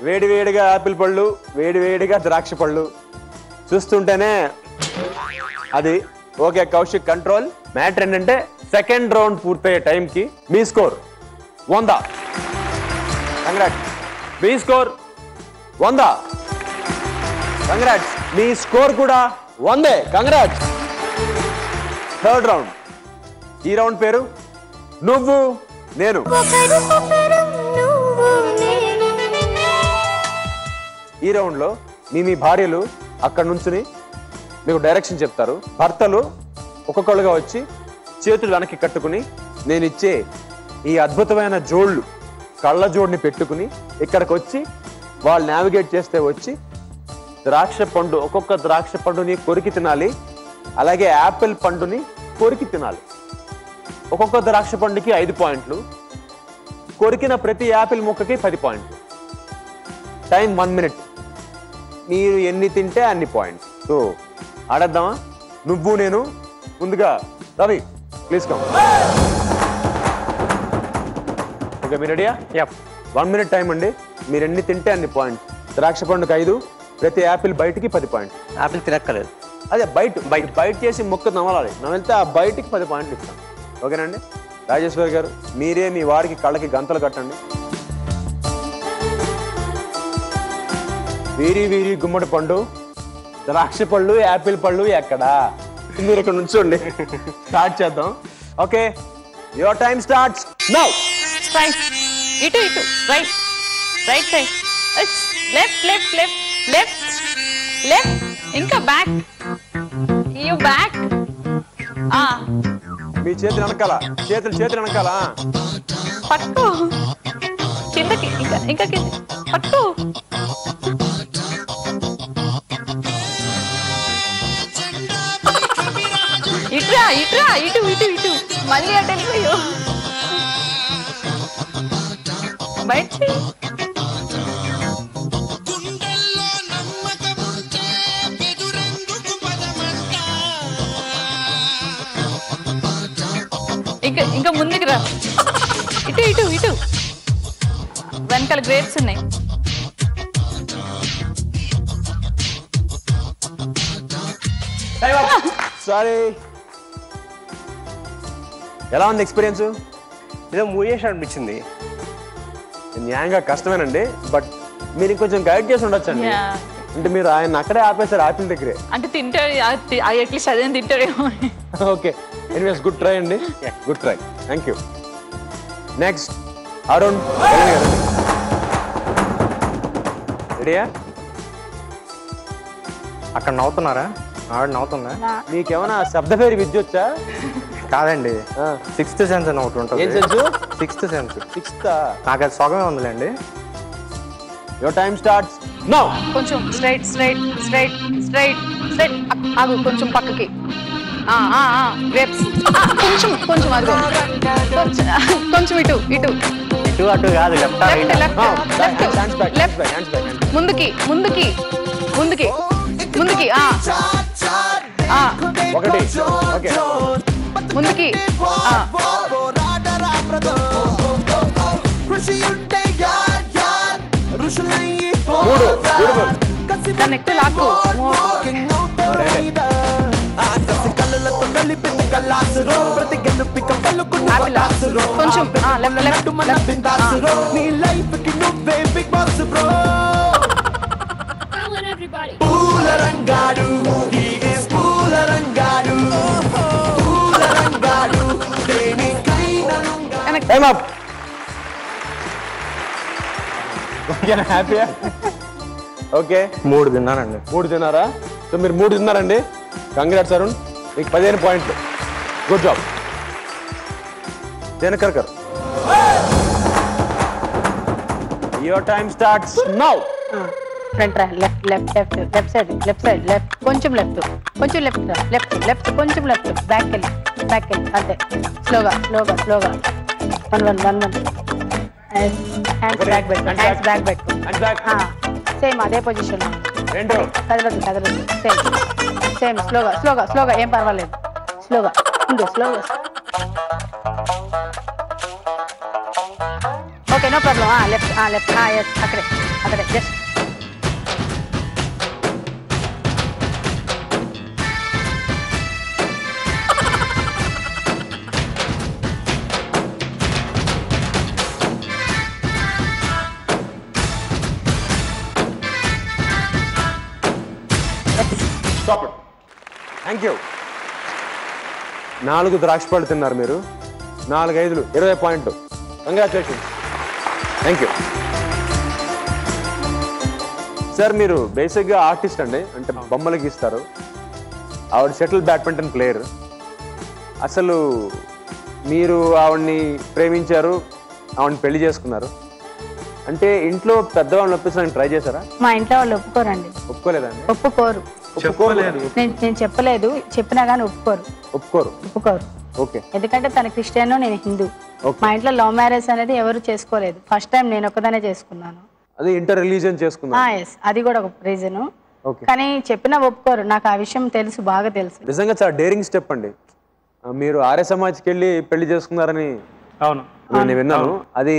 వేడి వేడిగా ఆపిల్ పళ్ళు, వేడి వేడిగా ద్రాక్ష పళ్ళు చూస్తుంటేనే అది ఓకే. కౌశిక్ కంట్రోల్. మ్యాటర్ ఏంటంటే సెకండ్ రౌండ్ పూర్తయ్యే టైంకి మీ స్కోర్ 100. కంగ్రాట్స్. మీ స్కోర్ 100. కంగ్రాట్స్. మీ స్కోర్ కూడా 100. కంగ్రాట్స్. Third round. ఈ రౌండ్ పేరు నువ్వు నేను. ఈ రౌండ్ లో మీ భార్యలు అక్కడ నుంచుని మీకు డైరెక్షన్ చెప్తారు. భర్తలు ఒక్కొక్కరుగా వచ్చి చేతులు వెనక్కి కట్టుకుని నేను ఇచ్చే ఈ అద్భుతమైన జోళ్ళు కళ్ళ జోడిని పెట్టుకుని ఇక్కడికి వచ్చి వాళ్ళు నావిగేట్ చేస్తే వచ్చి ద్రాక్ష పండు, ఒక్కొక్క ద్రాక్ష పండుని కొరికి తినాలి. అలాగే యాపిల్ పండుని కొరికి తినాలి. ఒక్కొక్క ద్రాక్ష పండుకి 5 పాయింట్లు, కొరికిన ప్రతి యాపిల్ ముక్కకి 10 పాయింట్లు. Time 1 minute. మీరు ఎన్ని తింటే అన్ని పాయింట్స్. సో ఆడేద్దామా? నువ్వు నేను. ముందుగా రవి ప్లీజ్ కమ్. ఓకే మీరు రెడీయా? 1 మినిట్ టైం అండి. మీరు ఎన్ని తింటే అన్ని పాయింట్స్. ద్రాక్ష పండుగ 5, ప్రతి యాపిల్ బయటికి 10 పాయింట్లు. యాపిల్ తినక్కలేదు, అదే బయట చేసి మొక్క నమలాలి. నమిలితే ఆ బయటికి 10 పాయింట్లు ఇస్తాను. ఓకేనండి? రాజేశ్వరి గారు మీరే మీ వారికి కళ్ళకి గంతలు కట్టండి. వీరి వీరి గుమ్మడి పండు, ద్రాక్ష పళ్ళు, యాపిల్ పళ్ళు ఎక్కడా? మీరు ఇక్కడ నుంచోండి. స్టార్ట్ చేద్దాం. Okay your time starts now. Right, ఇటు ఇటు, right right side, left left left left left, ఇంకా బ్యాక్, యు బ్యాక్. మీ చేతులు వెనకాల, చేతులు వెనకాల. పట్టు కిందకి, ఇంకా కింద పట్టు. ఇట్రా ఇట్రా, ఇటు ఇటు ఇటు, మళ్ళీ అటు వెళ్ళిపోయో బయట. ఇంకా ముందుకు రా, ఇటు ఇటు ఇటు, వెనకాల గ్రేప్స్ ఉన్నాయి. సారీ. ఎలా ఉంది ఎక్స్పీరియన్స్? ఏదో మూయేసి అనిపించింది. న్యాయంగా కష్టమేనండి, బట్ మీరు ఇంకొంచెం గైడ్ చేసి ఉండొచ్చండి. అంటే మీరు ఆయన అక్కడే ఆపేశారు ఆపిల్ దగ్గరే. అంటే తింటారు అట్లీస్ట్ అదే తింటారేమో. ఓకే ఎనీవేస్ గుడ్ ట్రై అండి, good try. Thank you. Next Arun. రెడీయా? అక్కడ నవ్వుతున్నారా? ఆవిడ నవ్వుతుందా? మీకేమైనా శబ్ద పేరు విద్య వచ్చా? కాదండి, 6th సెన్స్ అని ఒకటి ఉంటుంది. ఏం సెన్స్? 6th sense. 6th? నాకు అది సగమే ఉందిలేండి. Your time starts now. కొంచెం straight straight straight straight straight, ఆగు కొంచెం పక్కకి. గ్రేప్స్ కొంచెం అదిగో, కొంచెం ఇటు ఇటు ఇటు అటు కాదు, లెఫ్ట్ లెఫ్ట్ లెఫ్ట్ ముందుకి ముందుకి ముందుకి ముందుకి. ఒకటి ఓకే ముందుకి. దాన్ని ఎక్కువ లాక్కు. కొంచెం లెఫ్ట్ హ్యాపీయా? ఓకే 3 తిన్నానండి. 3 తిన్నారా? సో మీరు 3 తిన్నారండి. కంగ్రాట్స్ అరుణ్, మీకు 15 పాయింట్లు. Good job. Dinakar your time starts now. Front రా, left left left left side left side left, కొంచెం లెఫ్ట్ లెఫ్ట్ లెఫ్ట్ లెఫ్ట్ కొంచెం లెఫ్ట్, బ్యాక్ వెళ్ళి అంతే. స్లోగా స్లోగా స్లోగా. 1 1 1 1. హ్యాండ్స్ బ్యాక్ పెట్టు, హ్యాండ్స్ బ్యాక్ పెట్టు. సేమ్ అదే పొజిషన్. కదలదు సేమ్ స్లోగా స్లోగా స్లోగా, ఏం పర్వాలేదు. స్లోగా స్లోగా. No problem left left yes అక్కడే అక్కడే just stop it. Thank you. 4 ద్రాక్ష పళ్ళు తిన్నారు మీరు. 4 5 20 పాయింట్లు. కంగ్రాచులేషన్. Thank you sir. మీరు బేసిక్గా ఆర్టిస్ట్ అండి, అంటే బొమ్మలు గీస్తారు. ఆవిడ షటిల్ బ్యాడ్మింటన్ ప్లేయర్. అసలు మీరు ఆవిడ్ని ప్రేమించారు, ఆవిడని పెళ్లి చేసుకున్నారు అంటే ఇంట్లో పెద్దవాళ్ళని ఒప్పించడానికి ట్రై చేశారా? మా ఇంట్లో వాళ్ళు ఒప్పుకోరండి. ఒప్పుకోలేదండి? ఒప్పుకోరు. నేను చెప్పలేదు, చెప్పినా కానీ ఒప్పుకోరు. ఓకే. ఎందుకంటే తన క్రిస్టియన్, నేను హిందూ. మా ఇంట్లో లవ్ మ్యారేజ్ అనేది ఎవరు చేసుకోలేదు. ఫస్ట్ టైం నేను ఒక్కదానే చేసుకున్నాను. అది ఇంటర్ రిలీజియన్ చేసుకున్నా. అది కూడా ఒక రీజన్. కానీ చెప్పినా ఒప్పుకోరు. నాకు ఆ విషయం తెలుసు, బాగా తెలుసు. నిజంగా చాలా డేరింగ్ స్టెప్ అండి. మీరు ఆర్య సమాజ్కి వెళ్ళి పెళ్లి చేసుకున్నారని నేను విన్నాను. అది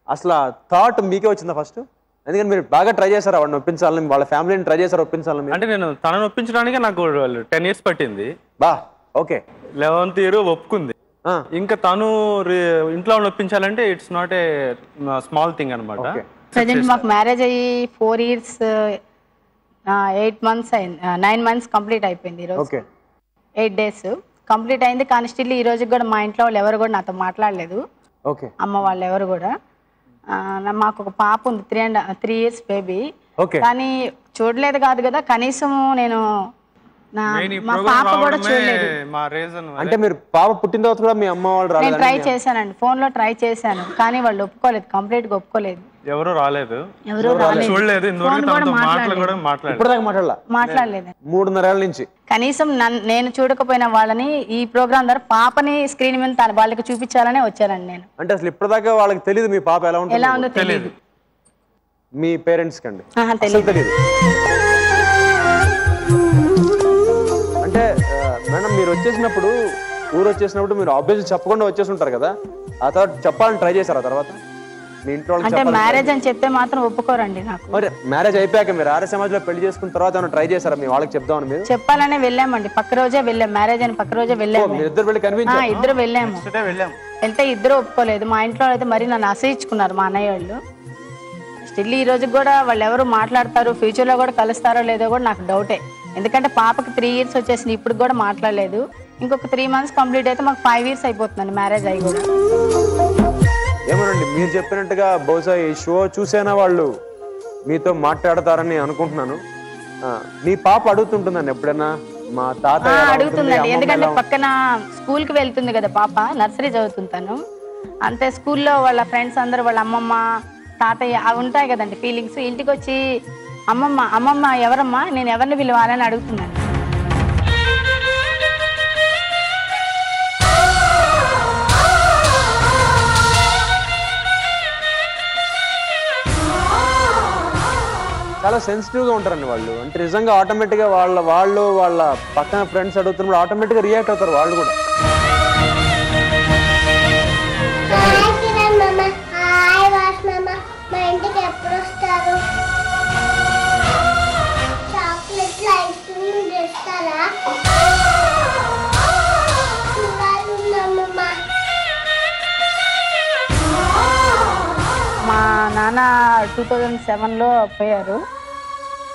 అసలు థాట్ మీకే వచ్చిందా ఫస్ట్? ఎందుకంటే మీరు బాగా ట్రై చేశారు వాడిని ఒప్పించాలని, వాళ్ళ ఫ్యామిలీని ట్రై చేశారు ఒప్పించాలని. అంటే నేను తనను ఒప్పించడానికి నాకు 10 years పట్టింది. ఓకే. 11th year ఒప్పుకుంది. ఇంకా తను ఇంట్లో ఒప్పించాలంటే it's not a small thing అనమాట. ప్రజెంట్ మాకు మ్యారేజ్ అయ్యి 4 years 8 months అయింది. 9 months కంప్లీట్ అయిపోయింది. ఈరోజు 8 days కంప్లీట్ అయింది. కానీ స్టిల్ ఈ రోజుకి కూడా మా ఇంట్లో వాళ్ళు ఎవరు కూడా నాతో మాట్లాడలేదు. అమ్మ వాళ్ళు ఎవరు కూడా. మాకు ఒక పాప ఉంది, 3 years బేబీ. కానీ చూడలేదు కాదు కదా, కనీసం నేను మా పాప కూడా చూడలేదు. అంటే మీరు పాప పుట్టిన తర్వాత కూడా మీ అమ్మ వాళ్ళు నేను ట్రై చేశానండి, ఫోన్ లో ట్రై చేశాను, కానీ వాళ్ళు ఒప్పుకోలేదు, కంప్లీట్ గా ఒప్పుకోలేదు. ఎవరు రాలేదు, మాట్లాడలేదు 3.5 ఏళ్ల నుంచి. కనీసం నేను చూడకపోయిన వాళ్ళని ఈ ప్రోగ్రామ్ ద్వారా పాపని స్క్రీన్ మీద వాళ్ళకి చూపించాలనే వచ్చానండి నేను. అంటే అసలు ఇప్పటిదాకా వాళ్ళకి తెలియదు మీ పాప ఎలా ఉందో తెలియదు. మీ పేరెంట్స్ కండి తెలియదు. అంటే మేడం మీరు వచ్చేసినప్పుడు, ఊరు వచ్చేసినప్పుడు మీరు ఆబ్వియస్లీ చెప్పకుండా వచ్చేసి ఉంటారు కదా, ఆ తర్వాత చెప్పాలని ట్రై చేశారు? ఆ తర్వాత మీ ఇంట్లో అంటే మ్యారేజ్ అని చెప్తే మాత్రం ఒప్పుకోరండి నాకు. మరి మ్యారేజ్ అయిపోయాక మీరు ఆర్య సమాజ్ లో పెళ్లి చేసుకున్న తర్వాత ఏమైనా ట్రై చేశారా మీ వాళ్ళకి చెప్దామని? మీరు చెప్పాలనే వెళ్ళామండి, పక్క రోజే వెళ్ళాం, మ్యారేజ్ అని పక్క రోజే వెళ్ళాము. ఇద్దరు వెళ్ళి కనిపించారు? ఇద్దరు వెళ్ళాము. వెళ్తే ఇద్దరు ఒప్పుకోలేదు. మా ఇంట్లో అయితే మరి నన్ను అసహించుకున్నారు మా అన్నయ్య వాళ్ళు. స్టిల్ ఈ రోజు కూడా వాళ్ళు ఎవరు మాట్లాడతారు, ఫ్యూచర్ లో కూడా కలుస్తారో లేదో కూడా నాకు డౌటే. ఎందుకంటే పాపకి 3 years వచ్చేసింది, ఇప్పుడు కూడా మాట్లాడలేదు. ఇంకొక 3 months కంప్లీట్ అయితే మాకు 5 years అయిపోతుందండి మ్యారేజ్ అయ్యి కూడా. ఏమోనండి మీరు చెప్పినట్టుగా బహుశా ఈ షో చూసేనా వాళ్ళు మీతో మాట్లాడతారని అనుకుంటున్నాను. మీ పాప అడుగుతుంటుందండి ఎప్పుడైనా మా తాత? అడుగుతుందండి, ఎందుకంటే పక్కన స్కూల్ కి వెళ్తుంది కదా పాప, నర్సరీ చదువుతుంటాను. అంతే స్కూల్లో వాళ్ళ ఫ్రెండ్స్ అందరూ వాళ్ళ అమ్మమ్మ తాతయ్య అవి ఉంటాయి కదండి ఫీలింగ్స్. ఇంటికి వచ్చి అమ్మమ్మ ఎవరమ్మా, నేను ఎవరిని పిలవాలని అడుగుతున్నాను. చాలా సెన్సిటివ్ గా ఉంటారండి వాళ్ళు. అంటే నిజంగా ఆటోమేటిక్ గా వాళ్ళ పక్కన ఫ్రెండ్స్ అడుగుతున్నప్పుడు ఆటోమేటిక్ గా రియాక్ట్ అవుతారు వాళ్ళు కూడా. మా నాన్న 2007లో పోయారు.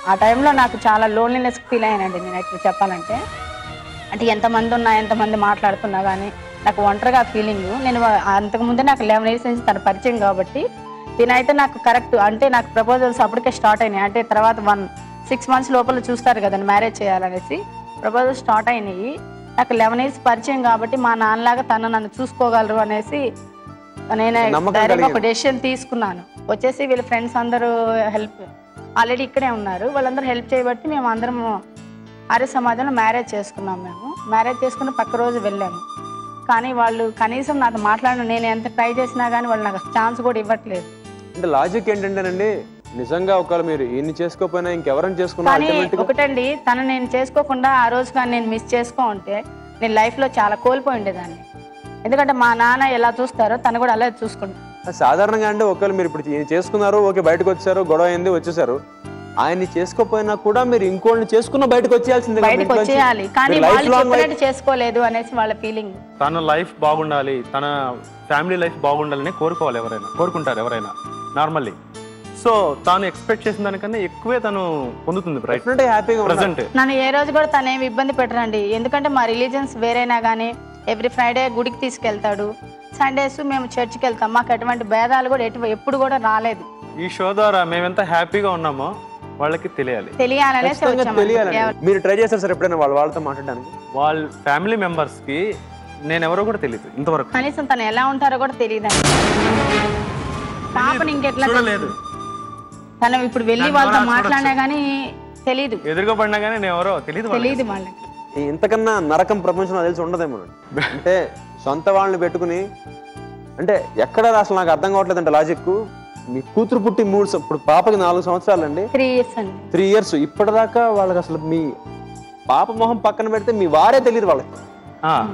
ఆ టైంలో నాకు చాలా లోన్లీనెస్ ఫీల్ అయ్యానండి నేను అయితే చెప్పాలంటే. అంటే ఎంతమంది మాట్లాడుతున్నా కానీ నాకు ఒంటరిగా ఫీలింగ్. నేను అంతకుముందే నాకు 11 years నుంచి తన పరిచయం కాబట్టి దీనైతే నాకు కరెక్ట్. అంటే నాకు ప్రపోజల్స్ అప్పటికే స్టార్ట్ అయినాయి. అంటే తర్వాత 6 months లోపల చూస్తారు కదండి మ్యారేజ్ చేయాలనేసి. ప్రపోజల్స్ స్టార్ట్ అయినాయి. నాకు 11 years పరిచయం కాబట్టి మా నాన్నలాగా తను నన్ను చూసుకోగలరు అనేసి నేను డైరెక్ట్ ఒక డెసిషన్ తీసుకున్నాను. వచ్చేసి వీళ్ళ ఫ్రెండ్స్ అందరూ హెల్ప్ ఆల్రెడీ ఇక్కడే ఉన్నారు, వాళ్ళందరూ హెల్ప్ చేయబట్టి మేము అందరం ఆర్య సమాజంలో మ్యారేజ్ చేసుకున్నాం. మేము మ్యారేజ్ చేసుకుని పక్క రోజు వెళ్ళాము. కానీ వాళ్ళు కనీసం నాతో మాట్లాడిన, నేను ఎంత ట్రై చేసినా కానీ వాళ్ళు నాకు ఛాన్స్ కూడా ఇవ్వట్లేదు. అంటే లాజిక్ ఏంటంటేనండి, నిజంగా ఒకవేళ మీరు ఈయన్ని చేసుకోకపోయినా ఇంకెవరైనా చేసుకున్నా. కానీ ఒకటండి, తను నేను చేసుకోకుండా ఆ రోజు కానీ నేను మిస్ చేసుకో ఉంటే నేను లైఫ్లో చాలా కోల్పోయి ఉండేదాన్ని. ఎందుకంటే మా నాన్న ఎలా చూస్తారో తను కూడా అలా సాధారణంగా అంటే ఒకవేళ మీరు ఇప్పుడు చేసుకున్నారు, ఓకే బయటకు వచ్చారు, గొడవ అయింది, వచ్చేసారు. ఆయన్ని చేసుకోపోయినా కూడా మీరు ఇంకోళ్ళని చేసుకున్న బయటకు వచ్చేయాల్సిందే. బయటకు వచ్చేయాలి, కానీ వాళ్ళు చెప్పినట్టు చేసుకోలేదు అనేసి వాళ్ళ ఫీలింగ్. తన లైఫ్ బాగుండాలి, తన ఫ్యామిలీ లైఫ్ బాగుండాలని కోరుకోవాలి, ఎవరైనా కోరుకుంటారు ఎవరైనా నార్మల్లీ. సో తాను ఎక్స్పెక్ట్ చేసిన దానికన్నా ఎక్కువే తను పొందుతుంది ప్రెసెంట్. నన్ను ఏ రోజు కూడా తను ఏమి ఇబ్బంది పెట్టరండి, ఎందుకంటే మా రిలీజన్స్ వేరైనా కానీ ఎవ్రీ ఫ్రైడే గుడికి తీసుకెళ్తాడు, సండేస్ మేము చర్చికి వెళ్తాం. మాకు ఎటువంటి భేదాలు కూడా ఎప్పుడు కూడా రాలేదు. ఈ షో ద్వారా మేము ఎంత హ్యాపీగా ఉన్నామో వాళ్ళకి తెలియాలనేసి మీరు ట్రై చేస్తారు సార్ ఎప్పుడైనా వాళ్ళతో మాట్లాడడానికి? వాళ్ళ ఫ్యామిలీ మెంబర్స్ కి నేను ఎవరో కూడా తెలియదు ఇంతవరకు, కనీసం తను ఎలా ఉంటారో కూడా తెలియదండి. పాపని ఇంకెట్లా చూడలేదు, తను ఇప్పుడు వెళ్ళి వాళ్ళతో మాట్లాడినా గానీ తెలీదు, ఎదురుగా పడినా కానీ నేను ఎవరో తెలియదు వాళ్ళకి. ఇంతకన్నా నరకం ప్రపంచంలో తెలిసి ఉండదేమో. అంటే సొంత వాళ్ళని పెట్టుకుని, అంటే ఎక్కడ అసలు నాకు అర్థం కావట్లేదు అంటే లాజిక్. మీ కూతురు పుట్టి ఇప్పుడు పాపకి 4 సంవత్సరాలు అండి, 3 years. ఇప్పటిదాకా వాళ్ళకి అసలు మీ పాప మొహం పక్కన పెడితే మీ వారే తెలియదు వాళ్ళకి.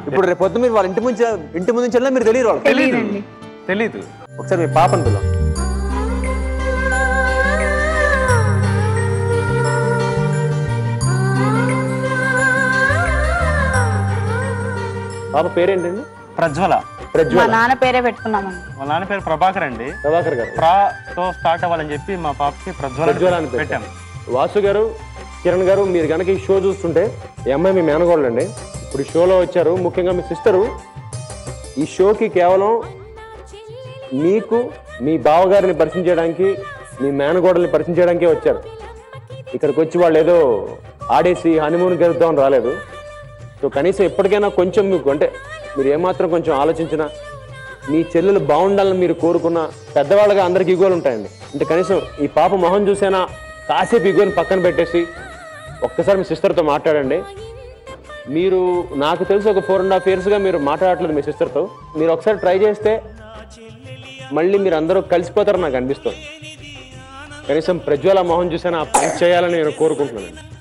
ఇప్పుడు రేపు పొద్దు మీరు వాళ్ళ ఇంటి ముందు నుంచి వెళ్ళినా మీరు తెలియదు వాళ్ళకి, తెలీదు. ఒకసారి మీ పాపను పిల్ల. పాప పేరేంటండి? ప్రజ్వల. మా నాన్న పేరే పెట్టుకున్నామండి. మా నాన్న పేరు ప్రభాకర్ అండి. ప్రభాకర్ గారు ప్రాతో స్టార్ట్ అవ్వాలని చెప్పి మా పాపకి ప్రజ్వల అని పెట్టాము. వాసు గారు, కిరణ్ గారు, మీరు కనుక ఈ షో చూస్తుంటే ఈ అమ్మాయి మీ మేనగోళ్ళు అండి. ఇప్పుడు ఈ షోలో వచ్చారు, ముఖ్యంగా మీ సిస్టరు ఈ షోకి కేవలం మీకు మీ బావగారిని పరిచయం చేయడానికి, మీ మేనగోడల్ని పరిచయం చేయడానికే వచ్చారు. ఇక్కడికి వచ్చి వాళ్ళు ఏదో ఆడేసి హనీమూన్ గెలుద్దామని రాలేదు. సో కనీసం ఎప్పటికైనా కొంచెం మీకు అంటే మీరు ఏమాత్రం కొంచెం ఆలోచించినా, మీ చెల్లెలు బాగుండాలని మీరు కోరుకున్న, పెద్దవాళ్ళగా అందరికి ఈగోలు ఉంటాయండి. అంటే కనీసం ఈ పాప మొహం చూసైనా కాసేపు ఈగోని పక్కన పెట్టేసి ఒక్కసారి మీ సిస్టర్తో మాట్లాడండి. మీరు నాకు తెలిసి ఒక 4.5 yearsగా మీరు మాట్లాడట్లేదు మీ సిస్టర్తో. మీరు ఒకసారి ట్రై చేస్తే మళ్ళీ మీరు అందరూ కలిసిపోతారని నాకు అనిపిస్తుంది. కనీసం ప్రజ్వల మొహం చూసైనా పని చేయాలని నేను కోరుకుంటున్నాను.